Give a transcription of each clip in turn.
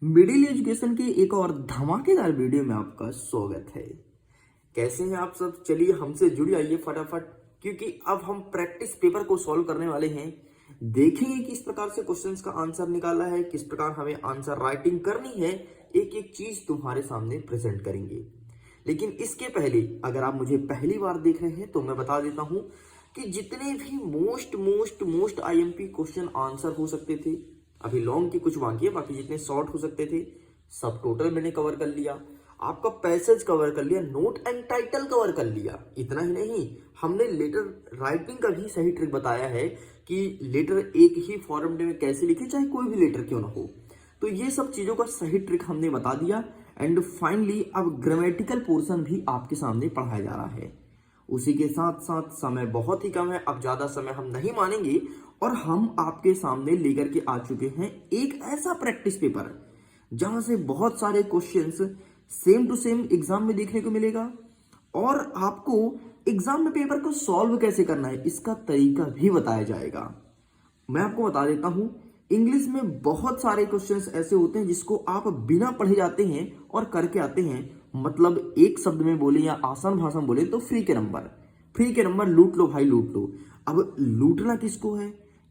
Middle education के एक और धमाकेदार वीडियो में आपका स्वागत है। कैसे हैं आप सब? चलिए हमसे जुड़ आइए फटाफट, क्योंकि अब हम प्रैक्टिस पेपर को सॉल्व करने वाले हैं। देखेंगे किस प्रकार से क्वेश्चंस का आंसर निकाला है, किस प्रकार हमें आंसर राइटिंग करनी है, एक एक चीज तुम्हारे सामने प्रेजेंट करेंगे। लेकिन इसके पहले अगर आप मुझे पहली बार देख रहे हैं तो मैं बता देता हूं कि जितने भी मोस्ट आईएमपी क्वेश्चन आंसर हो सकते थे, अभी लॉन्ग की कुछ बाकी है, बाकी जितने शॉर्ट हो सकते थे सब टोटल मैंने कवर कर लिया। आपका पैसेज कवर कर लिया, नोट एंड टाइटल कवर कर लिया। इतना ही नहीं, हमने लेटर राइटिंग का भी सही ट्रिक बताया है कि लेटर एक ही फॉर्मेट में कैसे लिखे, चाहे कोई भी लेटर क्यों ना हो। तो ये सब चीजों का सही ट्रिक हमने बता दिया। एंड फाइनली अब ग्रामेटिकल पोर्शन भी आपके सामने पढ़ाया जा रहा है। उसी के साथ साथ समय बहुत ही कम है, अब ज्यादा समय हम नहीं मानेंगे और हम आपके सामने लेकर के आ चुके हैं एक ऐसा प्रैक्टिस पेपर जहां से बहुत सारे questions same to same exam में देखने को मिलेगा और आपको एग्जाम में पेपर को सॉल्व कैसे करना है इसका तरीका भी बताया जाएगा। मैं आपको बता देता हूं, इंग्लिश में बहुत सारे क्वेश्चंस ऐसे होते हैं जिसको आप बिना पढ़े जाते हैं और करके आते हैं। मतलब एक शब्द में बोले या आसान भाषा में बोले तो फ्री के नंबर लूट लो भाई लूट लो। अब लूटना किसको है,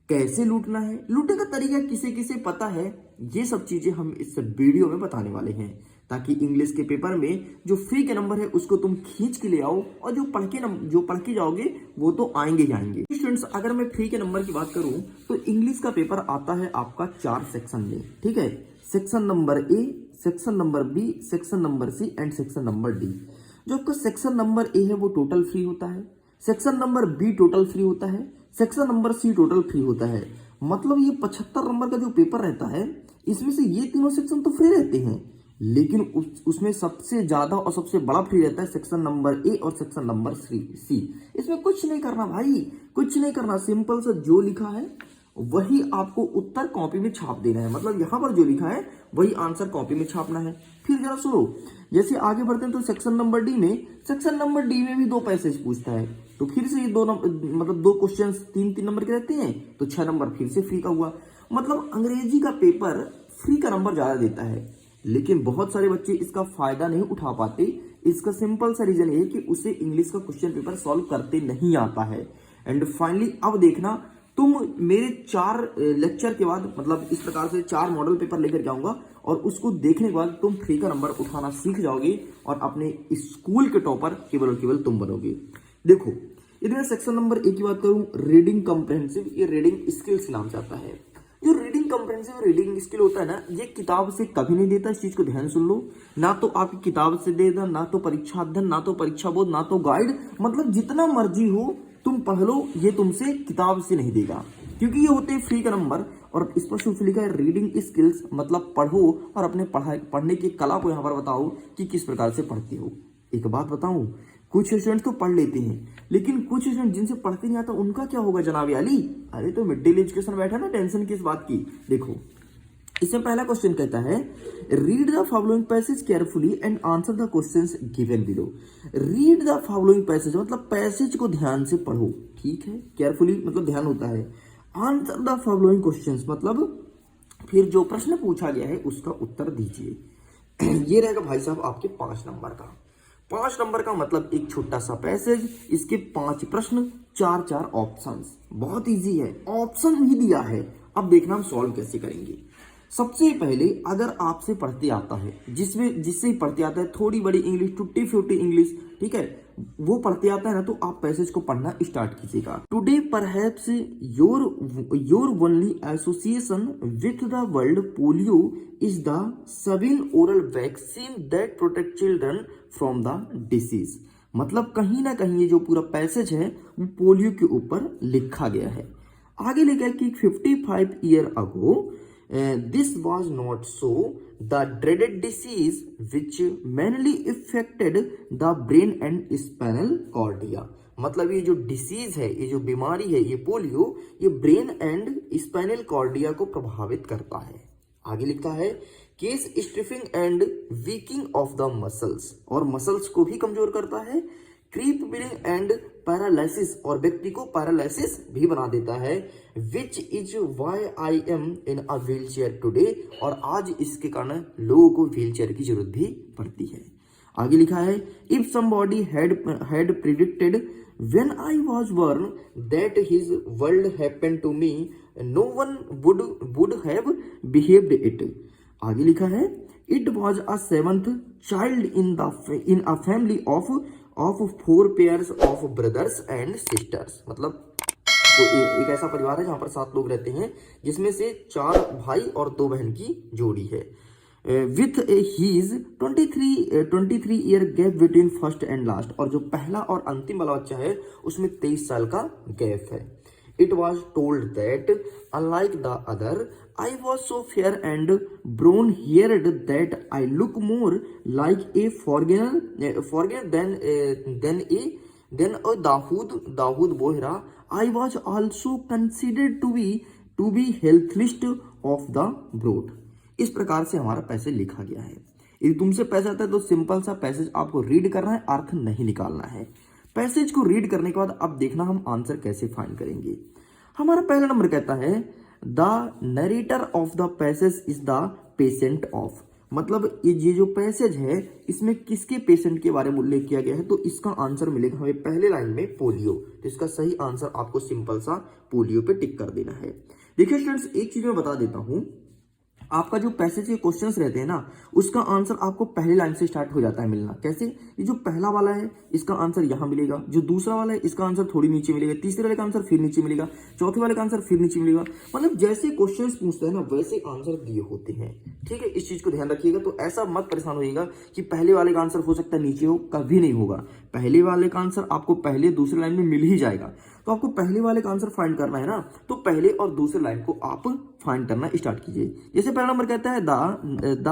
कैसे लूटना है, लूटने का तरीका किसे किसे पता है, ये सब चीजें हम इस वीडियो में बताने वाले हैं, ताकि इंग्लिश के पेपर में जो फ्री के नंबर है उसको तुम खींच के ले आओ और जो पढ़ के जाओगे वो तो आएंगे ही आएंगे। स्टूडेंट्स, अगर मैं फ्री के नंबर की बात करूं तो इंग्लिश का पेपर आता है आपका 4 सेक्शन में, ठीक है। Section number A, section number B, section number C and section number D. जो आपका सेक्शन नंबर ए है वो टोटल फ्री होता है, section number B total free होता है, section number C total free होता है। मतलब ये 75 नंबर का जो पेपर रहता है इसमें से ये तीनों सेक्शन तो फ्री रहते हैं, लेकिन उसमें सबसे ज्यादा और सबसे बड़ा फ्री रहता है सेक्शन नंबर ए और सेक्शन नंबर सी। इसमें कुछ नहीं करना भाई, कुछ नहीं करना, सिंपल सा जो लिखा है वही आपको उत्तर कॉपी में छाप देना है। मतलब यहां पर जो लिखा है वही आंसर कॉपी में छापना है। फिर जरा सुनो, जैसे आगे बढ़ते हैं तो सेक्शन नंबर डी में भी 2 पैसेज पूछता है, तो फिर से ये मतलब 2 क्वेश्चन 3 नंबर के रहते हैं, तो 6 नंबर फिर से फ्री का हुआ। मतलब अंग्रेजी का पेपर फ्री का नंबर ज्यादा देता है, लेकिन बहुत सारे बच्चे इसका फायदा नहीं उठा पाते। इसका सिंपल सा रीजन है कि उसे इंग्लिश का क्वेश्चन पेपर सॉल्व करते नहीं आता है। एंड फाइनली अब देखना, तुम मेरे 4 लेक्चर के बाद, मतलब इस प्रकार से 4 मॉडल पेपर लेकर जाऊंगा और उसको देखने के बाद तुम फ्री का नंबर उठाना सीख जाओगे और अपने स्कूल के टॉपर केवल और केवल तुम बनोगे। देखो, यदि मैं सेक्शन नंबर ए की बात करूं, रीडिंग कॉम्प्रिहेंसिव, ये रीडिंग स्किल्स नाम से आता है। जो रीडिंग कॉम्प्रिहेंसिव रीडिंग स्किल होता है ना, ये किताब से कभी नहीं देता। इस चीज को ध्यान सुन लो, ना तो आपकी किताब से देगा, ना तो परीक्षा अध्ययन, ना तो परीक्षा बोर्ड, ना तो गाइड। मतलब जितना मर्जी हो तुम पढ़ लो, ये तुमसे किताब से नहीं देगा, क्योंकि ये होते हैं फ्री का नंबर। और इस पर सिर्फ लिखा है रीडिंग स्किल्स, मतलब पढ़ो और अपने पढ़ने की कला को यहाँ पर बताओ कि किस प्रकार से पढ़ते हो। एक बात बताऊं, कुछ स्टूडेंट तो पढ़ लेते हैं, लेकिन कुछ स्टूडेंट जिनसे पढ़ते नहीं आता उनका क्या होगा जनाब अली? अरे तो मिड डे एजुकेशन बैठा ना, टेंशन किस बात की। देखो, इसमें पहला क्वेश्चन कहता है, read the following passage carefully and answer the questions given below. Read the following passage मतलब पैसेज को ध्यान से पढ़ो, ठीक है। केयरफुली मतलब ध्यान होता है। आंसर द फॉलोइंग क्वेश्चंस मतलब फिर जो प्रश्न पूछा गया है उसका उत्तर दीजिए। ये रहेगा भाई साहब आपके 5 नंबर का। 5 नंबर का मतलब एक छोटा सा पैसेज, इसके 5 प्रश्न, 4 ऑप्शंस। बहुत इजी है, ऑप्शन भी दिया है। अब देखना हम सॉल्व कैसे करेंगे। सबसे पहले अगर आपसे पढ़ते आता है, जिससे पढ़ते आता है थोड़ी बड़ी इंग्लिश, टूटी फूटी इंग्लिश, ठीक है, वो पढ़ते आता है ना, तो आप पैसेज को पढ़ना स्टार्ट कीजिएगा। Today perhaps your only association with the world polio is the 7 oral vaccine that protect children from the disease. मतलब कहीं ना कहीं ये जो पूरा पैसेज है वो पोलियो के ऊपर लिखा गया है। आगे लिखा है कि 55 year ago this was not so, the dreaded disease which mainly affected the brain and spinal cordia। मतलब ये जो डिसीज है, ये जो बीमारी है, ये पोलियो, ये ब्रेन एंड स्पाइनल कॉर्डिया को प्रभावित करता है। आगे लिखा है causes stiffening and weakening of the muscles, और मसल्स को भी कमजोर करता है। क्रीप एंड पैरालिसिस, और व्यक्ति को पैरालिसिस भी बना देता है। Which is why I am in a wheelchair today, और आज इसके कारण लोगों को व्हील चेयर की जरूरत भी पड़ती है। आगे लिखा है if somebody had predicted when I was born that his world happened to me, no one would have behaved it. आगे लिखा है it was a seventh child in a family of 4 pairs of brothers and sisters. मतलब तो एक ऐसा परिवार है जहां पर 7 लोग रहते हैं, जिसमें से 4 भाई और 2 बहन की जोड़ी है। With his 23 year gap between first and last, और जो पहला और अंतिम वाला बच्चा है उसमें 23 साल का गैप है। It was told that unlike the other, I was so fair and brown-haired that I look more like a foreigner than a Dawood Bohra. I was also considered to be healthiest of the brood. इस प्रकार से हमारा passage लिखा गया है। यदि तुमसे पैसा आता है तो सिंपल सा पैसेज आपको रीड करना है, अर्थ नहीं निकालना है। पैसेज को रीड करने के बाद अब देखना हम आंसर कैसे फाइंड करेंगे। हमारा पहला नंबर कहता है the narrator of the passage is the patient of, मतलब ये जो पैसेज है इसमें किसके पेशेंट के बारे में उल्लेख किया गया है, तो इसका आंसर मिलेगा हमें पहले लाइन में पोलियो। तो इसका सही आंसर आपको सिंपल सा पोलियो पे टिक कर देना है। देखिए स्टूडेंट्स, एक चीज मैं बता देता हूं, आपका जो पैसेज के क्वेश्चंस रहते हैं ना उसका आंसर आपको पहली लाइन से स्टार्ट हो जाता है मिलना। कैसे? ये जो पहला वाला है इसका आंसर यहां मिलेगा, जो दूसरा वाला है इसका आंसर थोड़ी नीचे मिलेगा, तीसरे वाले का आंसर फिर नीचे मिलेगा, चौथे वाले का आंसर फिर नीचे मिलेगा। मतलब जैसे क्वेश्चंस पूछते हैं ना वैसे आंसर दिए होते हैं। ठीक है, इस चीज को ध्यान रखिएगा। तो ऐसा मत परेशान होइएगा कि पहले वाले का आंसर हो सकता है नीचे हो, कभी नहीं होगा। पहले वाले का आंसर आपको पहले दूसरे लाइन में मिल ही जाएगा। तो आपको पहले वाले का आंसर फाइंड करना है ना, तो पहले और दूसरे लाइन को आप फाइंड करना स्टार्ट कीजिए। जैसे पहला नंबर कहता है the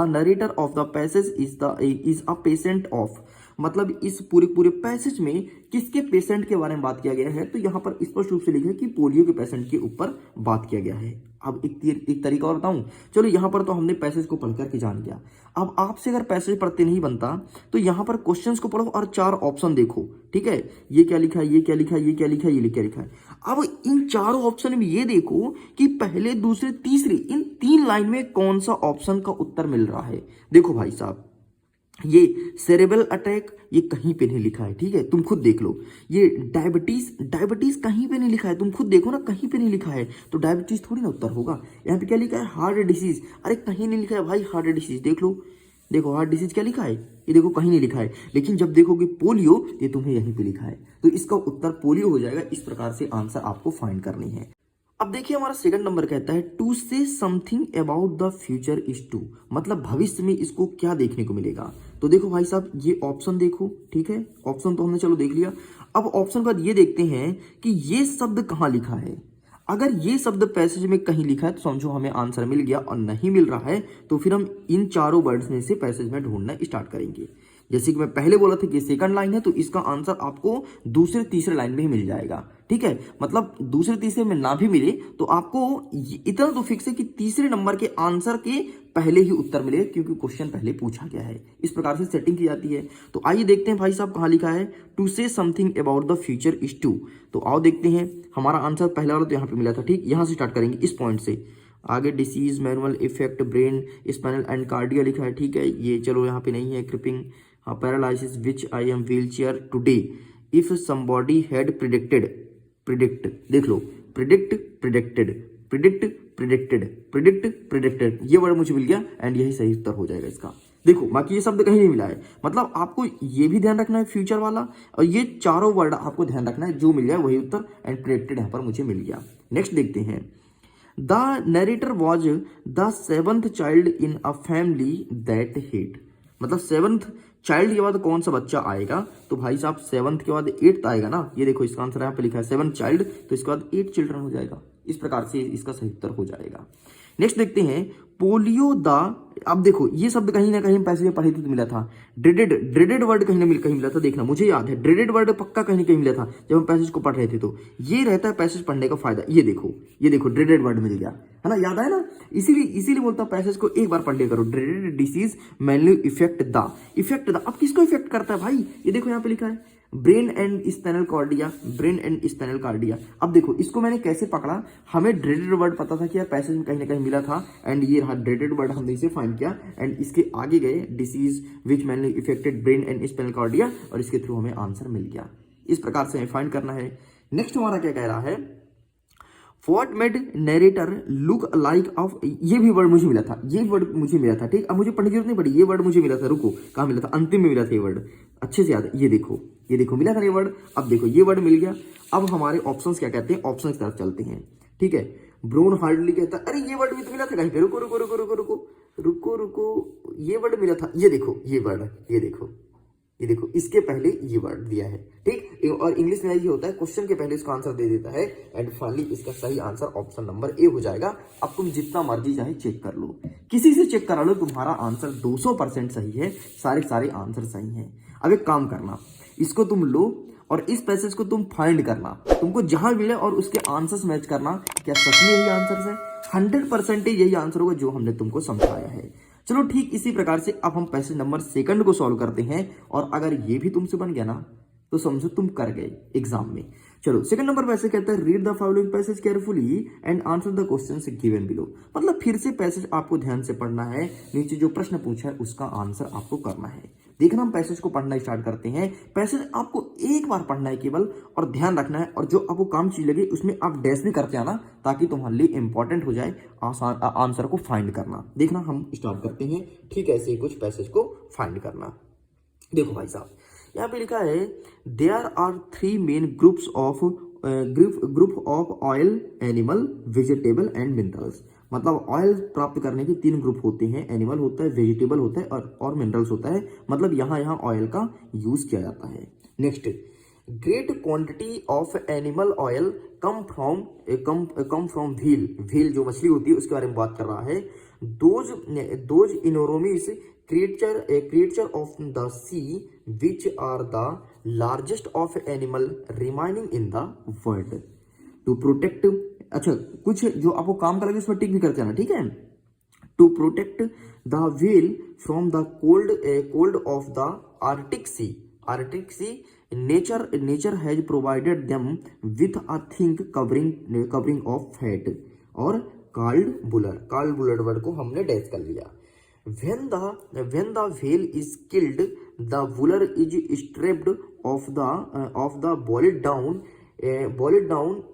narrator of the passage is a patient of, मतलब इस पूरे पैसेज में किसके पेशेंट के बारे में बात किया गया है, तो यहाँ पर स्पष्ट रूप से लिखा है कि पोलियो के पेशेंट के ऊपर बात किया गया है। अब एक तरीका और बताऊं, चलो यहाँ पर तो हमने पैसेज को पढ़ करके जान लिया। अब आपसे अगर पैसेज पढ़ते नहीं बनता तो यहाँ पर क्वेश्चंस को पढ़ो और 4 ऑप्शन देखो। ठीक है, ये क्या लिखा है, ये क्या लिखा है, ये क्या लिखा है, ये क्या लिखा है। अब इन 4 ऑप्शन में ये देखो कि पहले दूसरे तीसरे इन 3 लाइन में कौन सा ऑप्शन का उत्तर मिल रहा है। देखो भाई साहब, ये सेरेब्रल अटैक ये कहीं पे नहीं लिखा है। ठीक है, तुम खुद देख लो। ये डायबिटीज कहीं पे नहीं लिखा है, तुम खुद देखो ना, कहीं पे नहीं लिखा है। तो डायबिटीज थोड़ी ना उत्तर होगा। यहाँ पे क्या लिखा है, हार्ट डिसीज, अरे कहीं नहीं लिखा है भाई हार्ट डिसीज। देख लो, देखो हार्ट डिसीज क्या लिखा है, ये देखो कहीं नहीं लिखा है। लेकिन जब देखोगे पोलियो, ये तुम्हें यहीं पे लिखा है, तो इसका उत्तर पोलियो हो जाएगा। इस प्रकार से आंसर आपको फाइंड करनी है। अब देखिए हमारा सेकंड नंबर कहता है to say something about the future is to, मतलब भविष्य में इसको क्या देखने को मिलेगा। तो देखो भाई साहब, ये ऑप्शन देखो। ठीक है, ऑप्शन तो हमने चलो देख लिया। अब ऑप्शन बाद ये देखते हैं कि ये शब्द कहाँ लिखा है। अगर ये शब्द पैसेज में कहीं लिखा है तो समझो हमें आंसर मिल गया, और नहीं मिल रहा है तो फिर हम इन 4 वर्ड्स में से पैसेज में ढूंढना स्टार्ट करेंगे। जैसे कि मैं पहले बोला था कि सेकंड लाइन है, तो इसका आंसर आपको दूसरे तीसरे लाइन में ही मिल जाएगा। ठीक है, मतलब दूसरे तीसरे में ना भी मिले तो आपको इतना तो फिक्स है कि तीसरे नंबर के आंसर के पहले ही उत्तर मिलेगा, क्योंकि क्वेश्चन पहले पूछा गया है। इस प्रकार से सेटिंग की जाती है। तो आइए देखते हैं भाई साहब कहाँ लिखा है to say something about the future is to. तो आओ देखते हैं। हमारा आंसर पहला वाला तो यहाँ पे मिला था। ठीक, यहाँ से स्टार्ट करेंगे इस पॉइंट से। आगे disease, manual effect, brain, spinal and cardia लिखा है। ठीक है, ये चलो यहाँ पे नहीं है। Creeping, paralysis, which I am wheel chair today, if somebody had predict, देख लो, प्रिडिक्टेड, ये वर्ड मुझे मिल गया एंड यही सही उत्तर हो जाएगा इसका। देखो बाकी ये शब्द कहीं नहीं मिला है, मतलब आपको ये भी ध्यान रखना है फ्यूचर वाला, और ये 4 वर्ड आपको ध्यान रखना है, जो मिल जाए वही उत्तर, एंड प्रिडिक्टेड यहाँ पर मुझे मिल गया। नेक्स्ट देखते हैं। The narrator was the 7th child in a family that hate, मतलब 7th चाइल्ड के बाद कौन सा बच्चा आएगा, तो भाई साहब 7th के बाद 8th आएगा ना। ये देखो इसका आंसर यहाँ पे लिखा है 7th चाइल्ड, तो इसके बाद 8 चिल्ड्रन हो जाएगा। इस प्रकार से इसका सही उत्तर हो जाएगा। नेक्स्ट देखते हैं पोलियो द, अब देखो ये शब्द कहीं ना कहीं पैसे में पढ़े थे तो मिला था। ड्रेडेड वर्ड कहीं मिला था, देखना मुझे याद है ड्रेडेड वर्ड पक्का कहीं ना कहीं मिला था जब हम पैसेज को पढ़ रहे थे। तो ये रहता है पैसेज पढ़ने का फायदा। ये देखो ड्रेडेड वर्ड मिल गया है ना, याद है ना। इसीलिए बोलता हूँ पैसेज को एक बार पढ़ लिया करो। Dreaded disease, manual effect the. अब किसको इफेक्ट करता है भाई, ये देखो यहाँ पे लिखा है ब्रेन एंड स्पाइनल कॉर्डिया, ब्रेन एंड स्पाइनल कॉर्डिया। अब देखो इसको मैंने कैसे पकड़ा, हमें ड्रेडेड वर्ड पता था कि यार पैसेज में कहीं ना कहीं मिला था, एंड ये रहा ड्रेडेड वर्ड, हमने इसे फाइंड किया, एंड इसके आगे गए disease which mainly affected brain and spinal कॉर्डिया, और इसके थ्रू हमें आंसर मिल गया। इस प्रकार से हमें फाइंड करना है। नेक्स्ट हमारा क्या कह रहा है, what made narrator look like of, ये भी वर्ड मुझे मिला था, ये वर्ड मुझे मिला था, ठीक। अब मुझे पढ़ने की जरूरत नहीं पड़ी, ये वर्ड मुझे मिला था, रुको कहाँ मिला था, अंतिम में मिला था ये वर्ड, अच्छे से याद है, ये देखो मिला था ये वर्ड। अब देखो ये वर्ड मिल गया, अब हमारे ऑप्शंस क्या कहते हैं, ऑप्शंस की तरफ चलते हैं, ठीक है। ब्रोन हार्डली कहता है, अरे ये वर्ड भी तो मिला था कहीं पे, रुको रुको रुको रुको रुको रुको रुको, ये वर्ड मिला था, ये देखो ये वर्ड, ये देखो इसके पहले ये वर्ड दिया है, ठीक। और इंग्लिश में ये होता है, क्वेश्चन के पहले इसका आंसर दे देता है, एंड फाइनली इसका सही आंसर ऑप्शन नंबर ए हो जाएगा। अब तुम जितना मर्जी चाहे चेक कर लो, किसी से चेक करा लो, तुम्हारा आंसर 200% सही है, सारे आंसर सही हैं। अब एक काम करना, इसको तुम लो और इस पैसेज को तुम फाइंड करना, तुमको जहां मिले और उसके आंसर्स मैच करना, क्या सच में यही आंसर है, 100% यही आंसर होगा जो हमने तुमको समझाया है। चलो ठीक इसी प्रकार से अब हम पैसेज नंबर सेकंड को सॉल्व करते हैं, और अगर ये भी तुमसे बन गया ना तो समझो तुम कर गए एग्जाम में। चलो सेकंड नंबर पैसेज कहता है, read the following passage carefully and answer the questions given below. मतलब फिर से पैसेज आपको ध्यान से पढ़ना है, नीचे जो प्रश्न पूछा है उसका आंसर आपको करना है। देखना, हम पैसेज को पढ़ना स्टार्ट करते हैं। पैसेज आपको एक बार पढ़ना है केवल, और ध्यान रखना है, और जो आपको काम चीज लगे उसमें आप डैश भी करते आना, ताकि तुम्हारे लिए इंपॉर्टेंट हो जाए आसान आंसर को फाइंड करना। देखना, हम स्टार्ट करते हैं, ठीक है, ऐसे ही कुछ पैसेज को फाइंड करना। देखो भाई साहब, यहाँ पे लिखा है, there are 3 main groups of group of oil, animal, vegetable and minerals. मतलब ऑयल प्राप्त करने के 3 ग्रुप होते हैं, एनिमल होता है, वेजिटेबल होता है और मिनरल्स होता है। मतलब यहाँ ऑयल का यूज किया जाता है। Next, great quantity of animal oil come from wheel जो मछली होती है उसके बारे में बात कर रहा है। Those enormous creature of the sea which are the largest of animal remaining in the world to protect। अच्छा, कुछ जो आपको काम करेगा उसमें टिक भी करते हैं, ठीक है। To protect the whale from the cold of the Arctic Sea, nature has provided them with a thick covering of fat, और called bullard word को हमने डैश कर लिया। When the whale is killed, the buller is stripped of the boiled down.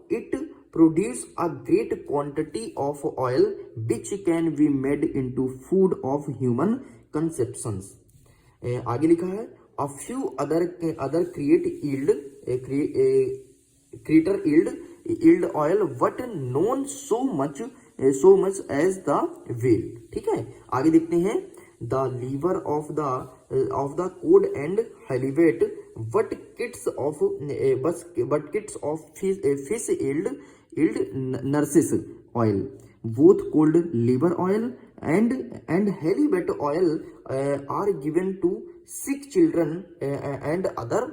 It produces a great quantity of oil, which can be made into food of human consumptions. आगे लिखा है, a few other creator yield oil, but known so much as the whale। ठीक है, आगे देखते हैं, the liver of the cod and halibut, but kits of fish yield nurses oil। Both cold liver oil and halibut oil are given to sick children and other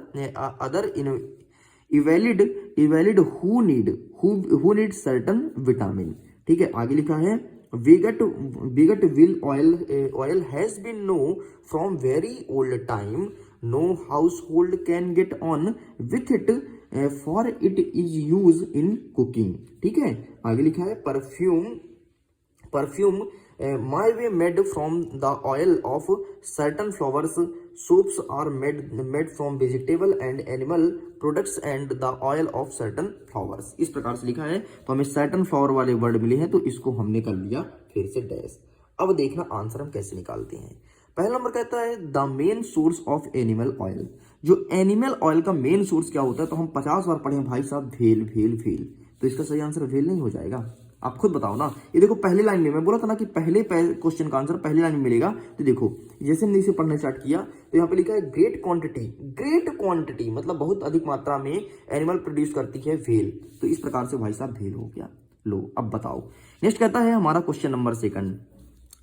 invalid who need certain vitamin। ठीक है, आगे लिखा है, Veget wheel oil has been known from very old time. No household can get on with it, for it is used in cooking। ठीक है, आगे लिखा है, perfume my way made from the oil of certain flowers। Soaps are made from vegetable and animal products and the oil of certain flowers। इस प्रकार से लिखा है, तो हमें certain flower वाले वर्ड मिले हैं, तो इसको हमने कर लिया फिर से डैश। अब देखना आंसर हम कैसे निकालते हैं। पहला नंबर कहता है, the main source of animal oil. जो एनिमल ऑयल का मेन सोर्स क्या होता है, तो हम 50 बार पढ़े भाई साहब, भेल। तो इसका सही आंसर भेल नहीं हो जाएगा। आप खुद बताओ ना। ये देखो पहले लाइन में मैं बोला था ना कि पहले क्वेश्चन का आंसर पहली लाइन में मिलेगा। तो देखो जैसे हमने इसे पढ़ना स्टार्ट किया, तो यहाँ पे लिखा है, ग्रेट क्वांटिटी मतलब बहुत अधिक मात्रा में एनिमल प्रोड्यूस करती है व्हेल। तो इस प्रकार से भाई साहब व्हेल हो गया। लो अब बताओ। नेक्स्ट कहता है हमारा question number second,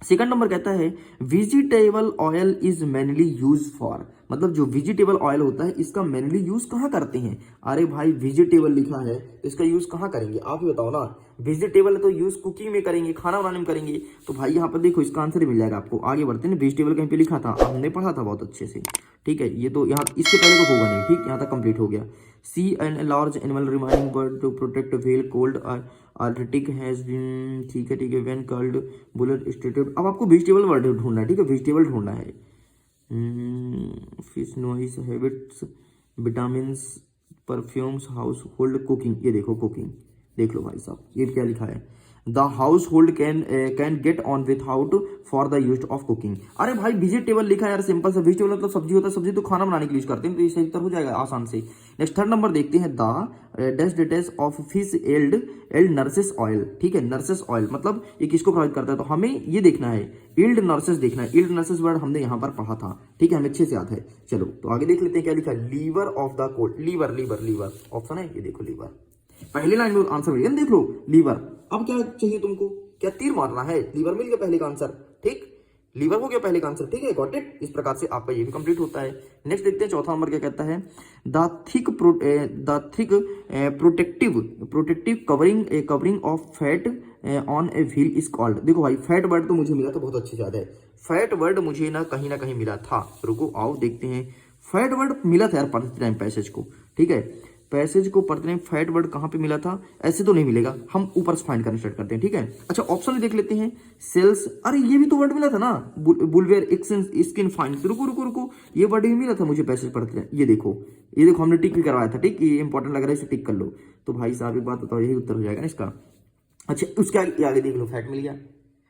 second number कहता है vegetable oil is mainly use for, मतलब जो वेजिटेबल ऑयल होता है इसका मेनली यूज कहाँ करते हैं। अरे भाई वेजिटेबल लिखा है तो इसका यूज कहाँ करेंगे, आप ही बताओ ना। वेजिटेबल है तो यूज कुकिंग में करेंगे, खाना बनाने में करेंगे। तो भाई यहाँ पर देखो इसका आंसर मिल जाएगा आपको। आगे बढ़ते हैं, वेजिटेबल कहीं पे लिखा था, हमने पढ़ा था बहुत अच्छे से, ठीक है। ये तो यहाँ इसके पहले तो होगा नहीं, ठीक, यहाँ तक कंप्लीट हो गया। See an large animal remaining bird to protect whale cold arctic has been, ठीक है व्हेन कॉल्ड बुलेट स्टेटेड। अब आपको वेजिटेबल वर्ड ढूंढना है, ठीक है, वेजिटेबल ढूंढना है। Fish noise habits vitamins perfumes house hold cooking, ये देखो कुकिंग, देख लो भाई साहब ये क्या लिखा है, the house hold can get on without for the use of cooking. अरे भाई वेजिटेबल लिखा है यार, सिंपल सा, वेजिटेबल मतलब सब्जी होता है, सब्जी तो खाना बनाने के लिए यूज करते हैं, तो ये सही उत्तर हो जाएगा आसान से। नेक्स्ट थर्ड नंबर देखते हैं, the dash details of fish एल्ड नर्सेस ऑयल, ठीक है, नर्सेस ऑयल मतलब ये किसको प्रभावित करता है, तो हमें ये देखना है, इल्ड नर्सेस देखना है। इल्ड नर्सेस वर्ड हमने यहाँ पर पढ़ा था, ठीक है, हमें अच्छे से याद है। चलो तो आगे देख लेते हैं क्या लिखा है, liver of the cold, liver liver liver option है, ये देखो लीवर, पहले लाइन में आंसर मिल गया, देख लो लीवर। अब क्या चाहिए तुमको, क्या तीर मारना है, लीवर मिल गया पहले का आंसर, ठीक, लीवर हो गया पहले का आंसर, ठीक है, गॉट इट। इस प्रकार से आपका ये भी कंप्लीट होता है। नेक्स्ट देखते हैं चौथा नंबर क्या कहता है, the thick protective covering of fat on a wheel is called. देखो भाई फैट वर्ड तो मुझे मिला था, बहुत अच्छी याद है, फैट वर्ड मुझे ना कहीं मिला था, रुको आओ देखते हैं। फैट वर्ड मिला था यार पढ़ते टाइम पैसेज को, ठीक है, पैसेज को पढ़ते टाइम फैट वर्ड कहां पे मिला था, ऐसे तो नहीं मिलेगा, हम ऊपर से फाइंड करना स्टार्ट करते हैं, ठीक है। अच्छा ऑप्शन में देख लेते हैं, सेल्स, अरे ये भी तो वर्ड मिला था ना, बुलवेयर स्किन फाइन, रुको ये वर्ड भी मिला था मुझे पैसेज पढ़ते टाइम, ये देखो हमने टिक भी करवाया था, ठीक, ये इंपॉर्टेंट लग रहा है, इसे टिक कर लो। तो भाई साहब एक बात बताओ, यही उत्तर हो जाएगा ना इसका। अच्छा उसके आगे देख लो, फैट मिल गया,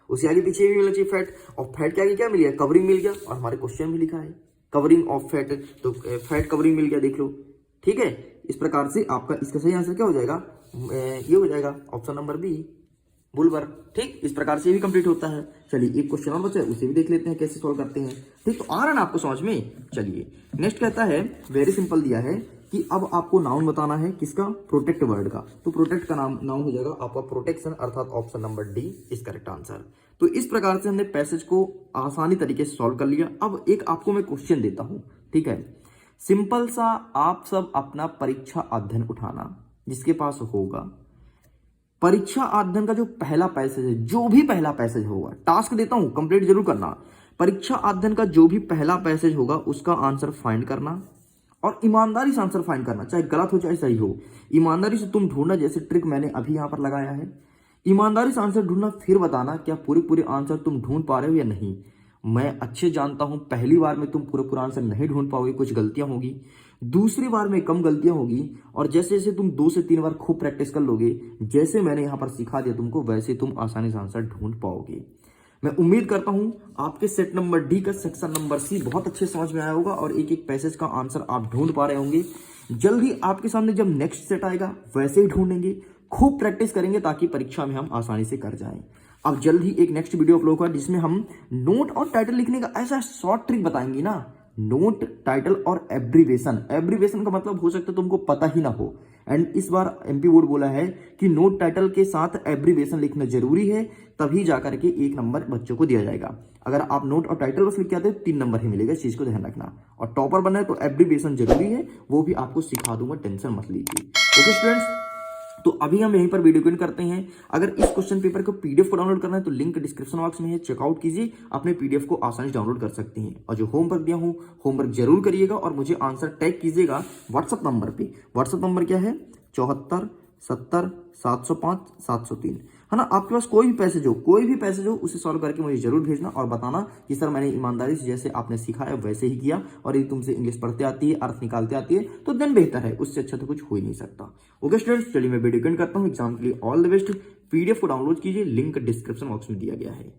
उसके आगे पीछे भी मिलना चाहिए फैट, और फैट के आगे क्या मिल गया, कवरिंग मिल गया, और हमारे क्वेश्चन में लिखा है कवरिंग ऑफ फैट, तो फैट कवरिंग मिल गया, देख लो, ठीक है। इस प्रकार से आपका इसका सही आंसर क्या हो जाएगा, ये हो जाएगा ऑप्शन नंबर बी, बुलवर, ठीक। इस प्रकार से भी कंप्लीट होता है। चलिए एक क्वेश्चन और बचा है, उसे भी देख लेते हैं कैसे सॉल्व करते हैं, ठीक। तो आ रहा ना आपको समझ में। चलिए नेक्स्ट कहता है, वेरी सिंपल दिया है कि अब आपको नाउन बताना है किसका, प्रोटेक्ट वर्ड का। तो प्रोटेक्ट का नाउन हो जाएगा आपका प्रोटेक्शन, अर्थात option number D is correct answer. तो इस प्रकार से हमने पैसेज को आसानी तरीके से सॉल्व कर लिया। अब एक आपको मैं क्वेश्चन देता हूं, ठीक है, सिंपल सा, आप सब अपना परीक्षा अध्ययन उठाना, जिसके पास होगा परीक्षा अध्ययन का जो पहला पैसेज है, जो भी पहला पैसेज होगा, टास्क देता हूं कंप्लीट जरूर करना, परीक्षा अध्ययन का जो भी पहला पैसेज होगा उसका आंसर फाइंड करना, और ईमानदारी से आंसर फाइंड करना, चाहे गलत हो चाहे सही हो, ईमानदारी से तुम ढूंढना, जैसे ट्रिक मैंने अभी यहां पर लगाया है, ईमानदारी से आंसर ढूंढना, फिर बताना क्या पूरे आंसर तुम ढूंढ पा रहे हो या नहीं। मैं अच्छे जानता हूं पहली बार में तुम पूरा आंसर नहीं ढूंढ पाओगे, कुछ गलतियां होगी, दूसरी बार में कम गलतियां होगी, और जैसे जैसे तुम 2 से 3 बार खूब प्रैक्टिस कर लोगे, जैसे मैंने यहां पर सिखा दिया तुमको, वैसे तुम आसानी से आंसर ढूंढ पाओगे। मैं उम्मीद करता हूं आपके सेट नंबर डी का सेक्शन नंबर सी बहुत अच्छे समझ में आया होगा, और एक एक पैसेज का आंसर आप ढूंढ पा रहे होंगे। जल्द ही आपके सामने जब नेक्स्ट सेट आएगा वैसे ही ढूंढेंगे, खूब प्रैक्टिस करेंगे ताकि परीक्षा में हम आसानी से कर जाएं। अब जल्द ही एक नेक्स्ट वीडियो अपलोड होगा जिसमें हम नोट और टाइटल लिखने का ऐसा शॉर्ट ट्रिक बताएंगे ना, नोट, टाइटल और एब्रीवेशन का मतलब हो सकता है तुमको पता ही ना हो, एंड इस बार एमपी बोर्ड बोला है कि नोट टाइटल के साथ एब्रीवेशन लिखना जरूरी है, तभी जाकर के 1 नंबर बच्चों को दिया जाएगा। अगर आप नोट और टाइटल बस लिख के आते हो 3 नंबर ही मिलेगा, इस चीज को ध्यान रखना। और टॉपर बनना है तो एब्रीवेशन जरूरी है, वो भी आपको सिखा दूंगा, टेंशन मत लीजिए। ओके स्टूडेंट्स, तो अभी हम यहीं पर वीडियो को एंड करते हैं। अगर इस क्वेश्चन पेपर को पीडीएफ को डाउनलोड करना है तो लिंक डिस्क्रिप्शन बॉक्स में है, चेकआउट कीजिए, अपने पीडीएफ को आसानी से डाउनलोड कर सकते हैं। और जो होमवर्क दिया हूं, होमवर्क जरूर करिएगा और मुझे आंसर टैग कीजिएगा व्हाट्सएप नंबर पे। व्हाट्सएप नंबर क्या है, 74 70 705 703, है ना। आपके पास कोई भी पैसेज हो उसे सॉल्व करके मुझे जरूर भेजना और बताना कि सर मैंने ईमानदारी से जैसे आपने सिखाया वैसे ही किया, और यदि तुमसे इंग्लिश पढ़ते आती है, अर्थ निकालते आती है, तो देन बेहतर है, उससे अच्छा तो कुछ हो ही नहीं सकता। ओके स्टूडेंट्स, चलिए मैं वीडियो एंड करता हूँ। एग्जाम के लिए ऑल द बेस्ट। पीडीएफ को डाउनलोड कीजिए, लिंक डिस्क्रिप्शन बॉक्स में दिया गया है।